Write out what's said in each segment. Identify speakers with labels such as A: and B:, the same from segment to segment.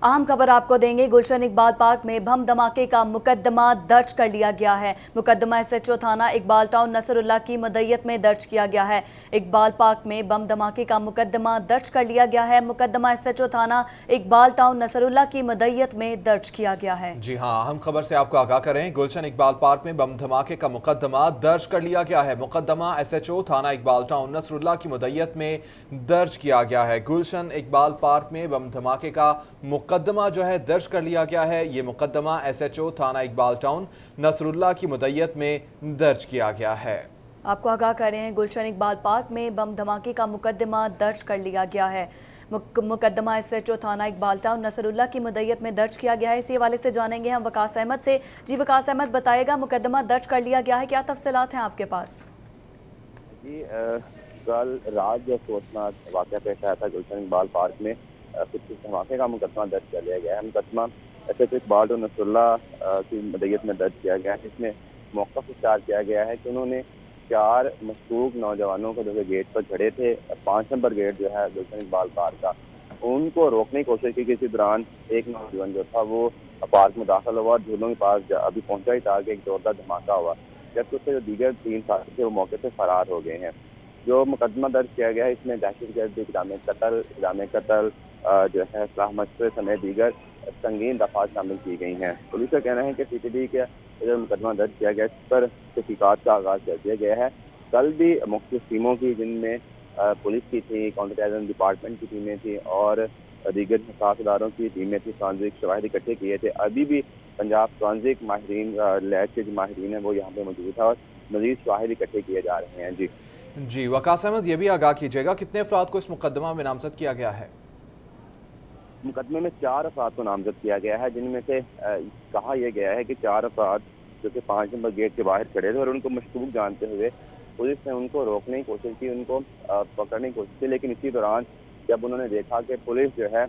A: अहम खबर आपको देंगे। गुलशन इकबाल पार्क में बम धमाके का मुकदमा दर्ज कर लिया गया है। मुकदमा SHO थाना इकबाल टाउन नसरुल्लाह की मदय्यत में दर्ज किया गया है। इकबाल पार्क में बम धमाके का मुकदमा दर्ज कर लिया गया है। मुकदमा SHO थाना इकबाल टाउन नसरुल्लाह की मदय्यत में दर्ज किया गया है।
B: जी हाँ, अहम खबर से आपको आगाह करें। गुलशन इकबाल पार्क में बम धमाके का मुकदमा दर्ज कर लिया गया है। मुकदमा SHO थाना इकबाल टाउन नसरुल्लाह की मदय्यत में दर्ज किया गया है। गुलशन इकबाल पार्क में बम धमाके का मुकदमा जो है दर्ज कर लिया गया है। ये मुकदमा SHO थाना इकबाल टाउन नसरुल्लाह की मदय्यत में दर्ज किया गया है।
A: आपको आगाह कर रहे हैं, गुलशन इकबाल पार्क में बम धमाके का मुकदमा दर्ज कर लिया गया है। मुकदमा SHO थाना इकबाल टाउन नसरुल्लाह की मदय्यत में दर्ज किया गया है। इसी हवाले से जानेंगे हम वकास अहमद से। जी वकास अहमद, बताएगा मुकदमा दर्ज कर लिया गया है, क्या तफसीलात हैं आपके पास?
C: जी कल रात जो अफसोसनाक वाक़या पेश आया था गुलशन इकबाल पार्क में, कुछ धमाके का मुकदमा दर्ज कर लिया गया है। मुकदमा SHO इकबाल टाउन नसरुल्लाह की मदय्यत में दर्ज किया गया है। इसमें मौक़िफ़ इख्तियार किया गया है कि उन्होंने 4 मशकूक नौजवानों को जो है गेट पर खड़े थे, 5 नंबर गेट जो है गुलशन इकबाल पार्क का, उनको रोकने की कोशिश की। इसी दौरान एक नौजवान जो था वो पार्क में दाखिल हुआ, झूलों के पास अभी पहुंचा ही था कि एक जोरदार धमाका हुआ, जबकि उससे जो दीगर 3 साथी थे वो मौके से फरार हो गए हैं। जो मुकदमा दर्ज किया गया है इसमें दहशतगर्द इक़दाम कत्ल जो है सलाह मशवरे समेत दीगर संगीन दफात शामिल की गई हैं। पुलिस का कहना है कि CCTV के जो मुकदमा दर्ज किया गया इस पर तहकीकात का आगाज़ कर दिया गया है। कल भी मुख्तलिफ टीमों की, जिनमें पुलिस की थी, काउंटर टेररिज्म डिपार्टमेंट की टीमें थी और दीगर हसास इदारों की टीमें थी, फॉरेंसिक शवाहिद इकट्ठे किए थे। अभी भी पंजाब फॉरेंसिक माहिरीन, लैब के जो माहिरीन हैं वो यहाँ पे मौजूद है और मज़ीद शवाहिद इकट्ठे किए जा रहे हैं।
B: जी वकास अहमद, ये भी आगाह कीजिएगा कितने अफराद को इस मुकदमा में नामजद किया गया है?
C: मुकदमे में 4 अफराद को नामजद किया गया है, जिनमें से कहा यह गया है कि 4 अफराद जो कि 5 नंबर गेट के बाहर खड़े थे और उनको मशकूक जानते हुए पुलिस ने उनको रोकने की कोशिश की, उनको पकड़ने की कोशिश की। लेकिन इसी दौरान जब उन्होंने देखा कि पुलिस जो है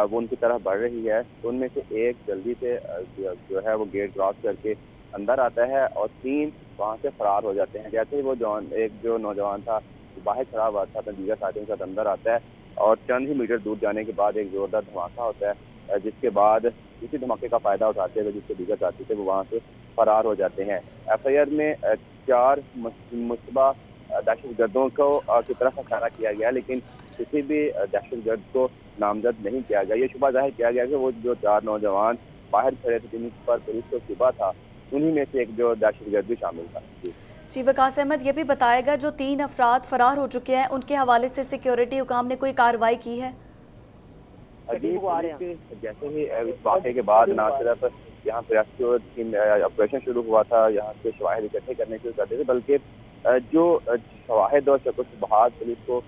C: वो उनकी तरफ बढ़ रही है, तो उनमें से एक जल्दी से जो है वो गेट क्रॉस करके अंदर आता है और 3 वहाँ से फरार हो जाते हैं। जैसे ही वो एक जो नौजवान था बाहर खड़ा हुआ था अपने दीगर साथियों के साथ अंदर आता है और चंद ही मीटर दूर जाने के बाद एक जोरदार धमाका होता है, जिसके बाद इसी धमाके का फायदा उठाते हुए जिसके दीगर साथी थे वो वहाँ से फरार हो जाते हैं। FIR में 4 मुश्तबा दहशतगर्दों को की तरफ इशारा किया गया, लेकिन किसी भी दहशतगर्द को नामजद नहीं किया गया। ये शुबा जाहिर किया गया कि वो जो 4 नौजवान बाहर खड़े थे जिन पर पुलिस को शुबा था, उन्हीं में से एक जो दहशतगर्द भी शामिल था।
A: जी वकास अहमद, ये भी बताएगा जो 3 अफराद फरार हो चुके हैं उनके हवाले से सिक्योरिटी हुकाम ने कोई कार्रवाई की है?
C: जैसे ही इस वाक़े के बाद ना सिर्फ यहाँ पे ऑपरेशन शुरू हुआ था, यहाँ से शवाहिद इकट्ठे करने शुरू करते थे, बल्कि जो शवाहिद और शकुल पुलिस को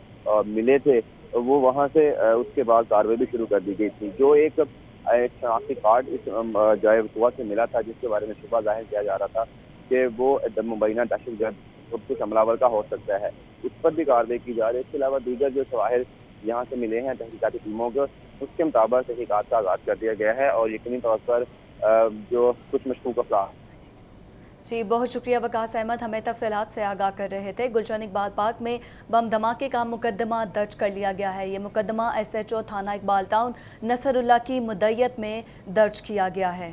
C: मिले थे वो वहाँ से उसके बाद कार्रवाई भी शुरू कर दी गई थी। जो एक शनाख्ती कार्ड इस जाए वक़ुआ से मिला था, जिसके बारे में शुबा जाहिर किया जा रहा था कि वो मुबैना दहशतगर्द कुछ हमलावर का हो सकता है, उस पर भी कार्रवाई की जा रही है। इसके अलावा दीगर जो शवाहिद यहाँ से मिले हैं तहकीकाती टीमों को, उसके मुताबिक तहकीकात का आगाज़ कर दिया गया है और यकीनी तौर पर जो कुछ मशकूक अफराद।
A: जी बहुत शुक्रिया वकास अहमद, हमें तफसीलात से आगाह कर रहे थे। गुलशन इकबाल पार्क में बम धमाके का मुकदमा दर्ज कर लिया गया है। ये मुकदमा SHO थाना इकबाल टाउन नसरुल्लाह की मदय्यत में दर्ज किया गया है।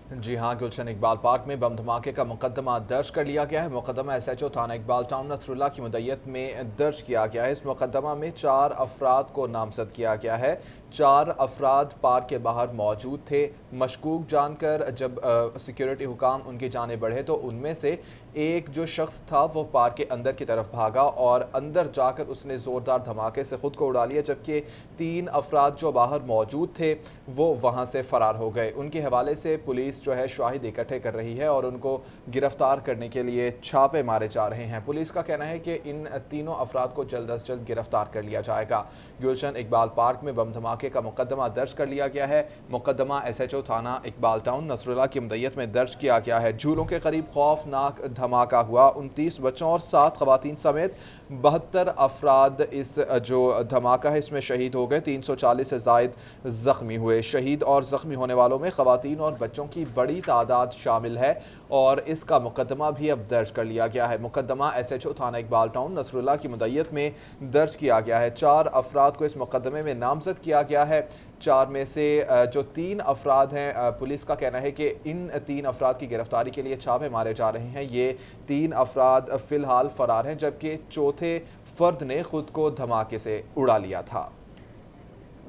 B: जी हाँ, गुलशन इकबाल पार्क में बम धमाके का मुकदमा दर्ज कर लिया गया है। मुकदमा SHO थाना इकबाल टाउन नसरुल्लाह की मदय्यत में दर्ज किया गया है। इस मुकदमा में 4 अफराद को नामजद किया गया है। 4 अफराद पार्क के बाहर मौजूद थे। मशकूक जानकर जब सिक्योरिटी हुकाम उनकी जाने बढ़े तो उनमें से एक जो शख्स था वो पार्क के अंदर की तरफ भागा और अंदर जाकर उसने ज़ोरदार धमाके से ख़ुद को उड़ा लिया, जबकि 3 अफराद जो बाहर मौजूद थे वो वहाँ से फ़रार हो गए। उनके हवाले से पुलिस जो है शवाहिद इकट्ठे कर रही है और उनको गिरफ्तार करने के लिए छापे मारे जा रहे हैं। पुलिस का कहना है कि इन तीनों अफराद को जल्द अज जल्द गिरफ्तार कर लिया जाएगा। गुलशन इकबाल पार्क में बम धमाके का मुकदमा दर्ज कर लिया गया है। मुकदमा SHO थाना इकबाल टाउन नसरुल्लाह की मदय्यत में दर्ज किया गया है। झूलों के करीब खौफनाक धमाका हुआ। 29 बच्चों और 7 खवातीन समेत 72 अफराद इस जो धमाका है इसमें शहीद हो गए, 340 से ज़ायद ज़ख्मी हुए। शहीद और ज़ख्मी होने वालों में ख़वातीन और बच्चों की बड़ी तादाद शामिल है और इसका मुकदमा भी अब दर्ज कर लिया गया है। मुकदमा SHO थाना इकबाल टाउन नसरुल्लाह की मुद्दत में दर्ज किया गया है। 4 अफराद को इस मुकदमे में नामजद किया गया है। 4 में से जो 3 अफराद हैं, पुलिस का कहना है कि इन 3 अफराद की गिरफ्तारी के लिए छापे मारे जा रहे हैं। ये 3 अफराद फ़िलहाल फ़रार हैं, जबकि चौथे फ़र्द ने खुद को धमाके से उड़ा लिया था।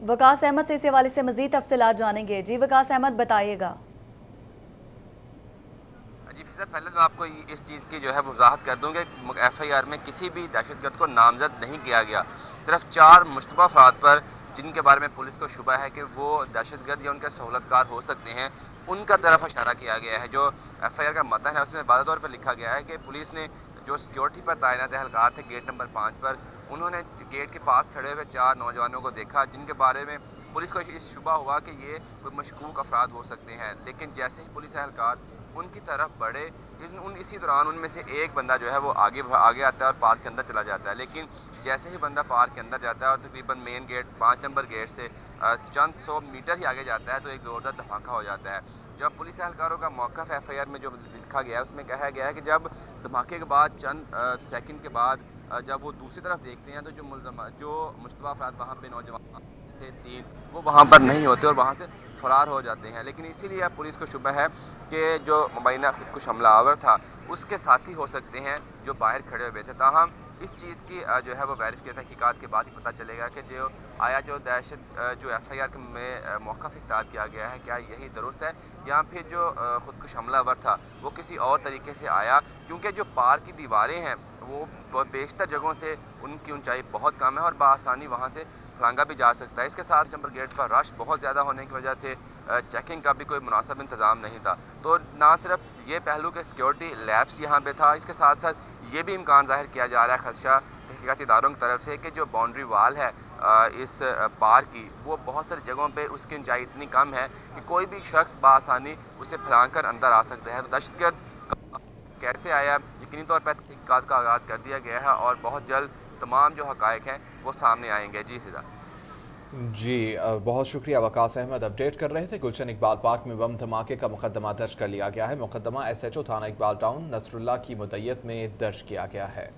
A: वकास अहमद से इस हवाले से मज़ीद तफसीलात जानेंगे। जी वकास अहमद, बताइएगा।
D: पहले तो आपको इस चीज़ की जो है वजाहत कर दूँ कि FIR में किसी भी दहशतगर्द को नामजद नहीं किया गया। सिर्फ 4 मुश्तबा अफराद पर जिनके बारे में पुलिस को शुबा है कि वो दहशतगर्द या उनके सहूलतकार हो सकते हैं, उनका तरफ इशारा किया गया है। जो FIR का मतन है उसमें वाज़ेह तौर पर लिखा गया है कि पुलिस ने जो सिक्योरिटी पर तैनात एहलकार थे गेट नंबर 5 पर, उन्होंने गेट के पास खड़े हुए 4 नौजवानों को देखा जिनके बारे में पुलिस को इस शुबा हुआ कि ये कोई मशकूक अफराद हो सकते हैं। लेकिन जैसे ही पुलिस एहलकार उनकी तरफ बढ़े, इसी दौरान उनमें से एक बंदा जो है वो आगे आता है और पार्क के अंदर चला जाता है। लेकिन जैसे ही बंदा पार्क के अंदर जाता है और तकरीबन मेन गेट 5 नंबर गेट से चंद 100 मीटर ही आगे जाता है तो एक ज़ोरदार धमाका हो जाता है। जब पुलिस एहलकारों का मौक़िफ़ FIR में जो लिखा गया है उसमें कहा गया है कि जब धमाके के बाद चंद सेकंड के बाद जब वो दूसरी तरफ देखते हैं तो जो मुश्तबा अफराद वहाँ पे नौजवान थे 3, वो वहाँ पर नहीं होते और वहाँ से फरार हो जाते हैं। लेकिन इसीलिए अब पुलिस को शुबा है कि जो मुबैना खुदकुश हमलावर था उसके साथी हो सकते हैं जो बाहर खड़े हुए थे। ताहम इस चीज़ की जो है वो वेरिफिकेशन तहकीकात के बाद ही पता चलेगा कि जो FIR में मौक़िफ़ इख्तियार किया गया है क्या यही दुरुस्त है या फिर जो खुदकुश हमलावर था वो किसी और तरीके से आया, क्योंकि जो पार्क की दीवारें हैं वो बेशतर जगहों से उनकी ऊंचाई बहुत कम है और बआसानी वहाँ से फलांगा भी जा सकता है। इसके साथ नंबर गेट पर रश बहुत ज़्यादा होने की वजह से चेकिंग का भी कोई मुनासिब इंतज़ाम नहीं था। तो ना सिर्फ ये पहलू के सिक्योरिटी लैब्स यहाँ पे था, इसके साथ साथ ये भी इम्कान ज़ाहिर किया जा रहा है खदशा तहकीकाती इदारों की तरफ से कि जो बाउंड्री वाल है इस पार्क की वो बहुत सारी जगहों पे उसकी ऊंचाई इतनी कम है कि कोई भी शख्स बआसानी उसे फलांग कर अंदर आ सकता है। तो दहशतगर्द कैसे आया यकीनी तौर पर तहकीकात का आगाज़ कर दिया गया है और बहुत जल्द तमाम जो हक़ाइक़ हैं वो सामने आएंगे। जी फिजा
B: जी, बहुत शुक्रिया वकास अहमद, अपडेट कर रहे थे। गुलशन इकबाल पार्क में बम धमाके का मुकदमा दर्ज कर लिया गया है। मुकदमा SHO थाना इकबाल टाउन नसरुल्लाह की मुद्दत में दर्ज किया गया है।